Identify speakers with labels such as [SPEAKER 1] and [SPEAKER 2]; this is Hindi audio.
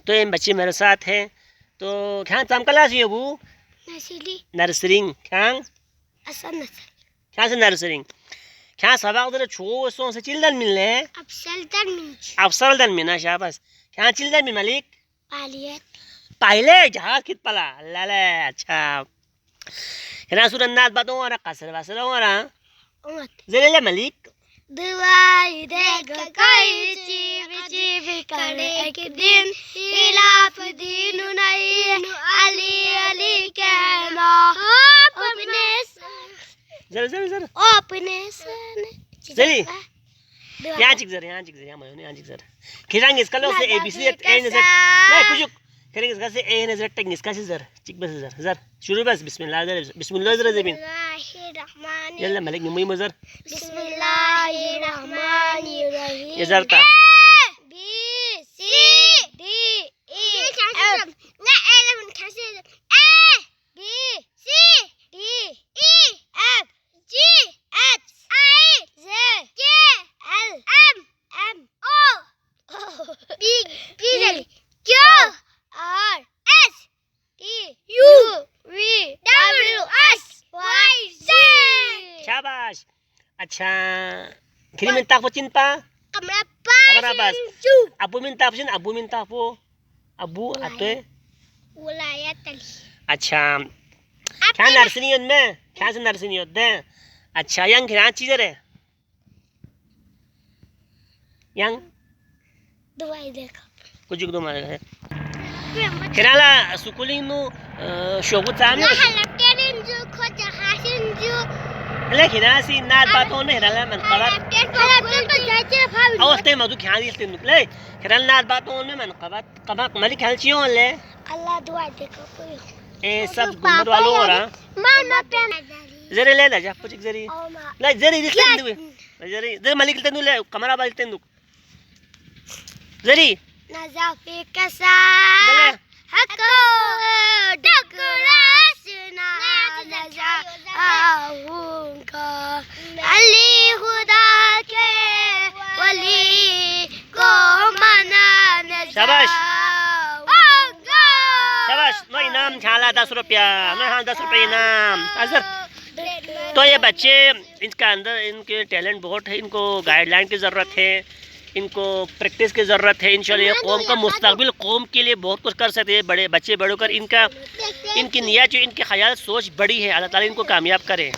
[SPEAKER 1] तो ये बच्चे मेरे साथ हैं। तो क्या काम कला सी अबू नर्सरिंग क्या से नर्सरिंग क्या सबक दर छो सो से चिल्डन मिलने अफसल दन मिना शाबाश क्या चिल्डन मिल मलिक पायलट जहाज कित पला लाला अच्छा कना सुरंदात बातों और कसर वसर और जरे मलिक
[SPEAKER 2] दुआई देख कोई चीब करे एक दिन खिलाफ दीन नहीं अली अली कहना अपने
[SPEAKER 1] जर
[SPEAKER 2] अपने
[SPEAKER 1] जरी यहाँ चिक जर यहाँ मयोने यहाँ चिक जर खिरांगे इसका लो से एबीसी ए नजर नहीं कुछ करेंगे इसका से ए नजर टेक इसका से जर चिक बस जर शुरू बस बिस्मिल्लाह जर जमीन यल्ला मलिक मुई मजर
[SPEAKER 2] बिस्मिल्लाहिर्रहमानिर्रहीम
[SPEAKER 1] ये जरता
[SPEAKER 2] B C D E F ना ए मन खासे A B C D E F G H I J K L M O P Q R S T U V W X Y Z
[SPEAKER 1] शाबाश अच्छा kini minta aku cinta
[SPEAKER 2] kamera
[SPEAKER 1] bas abu minta aku abu ate
[SPEAKER 2] wilayah tali
[SPEAKER 1] अच्छा क्या नर्सरी में क्या से नर्सरी होते हैं अच्छा यंग क्या चीज़ है यंग
[SPEAKER 2] दवाई देखा
[SPEAKER 1] कुछ दो मारे है किराला सुकुलिंग नु शोगु चामी
[SPEAKER 2] ना हलटेरिन जो खोज हासिन जो
[SPEAKER 1] लेकिन ऐसी नाद बातों में किराला मन कबात अवस्थे मधु क्या दिलते नुकले किराला नाद बातों में मन कबात मलिक हलचियों ले
[SPEAKER 2] अल्लाह दुआ देखो कोई
[SPEAKER 1] ए सब गुमर वालों हो रहा
[SPEAKER 2] मामा पे
[SPEAKER 1] जरे ले जा कुछ जरी ले जरी दिलते नु जरी मलिक दिलते नु ले कमरा बाल दिलते नु जरी
[SPEAKER 2] नजाफी कसा हको डकरासना नजा आऊंगा अली खुदा के वली को मनाने
[SPEAKER 1] शाबाश शाबाश नो इनाम झाला 10 रुपया नो हाँ 10 रुपये इनाम अजर तो ये बच्चे इनका अंदर इनके टैलेंट बहुत है इनको गाइडलाइन की ज़रूरत है इनको प्रैक्टिस की ज़रूरत है इंशाल्लाह ये कौम का मुस्तकबिल कौम के लिए बहुत कुछ कर सकते हैं बड़े बच्चे बड़ों कर इनका इनकी नियत जो इनके ख्याल सोच बड़ी है अल्लाह ताला इनको कामयाब करे।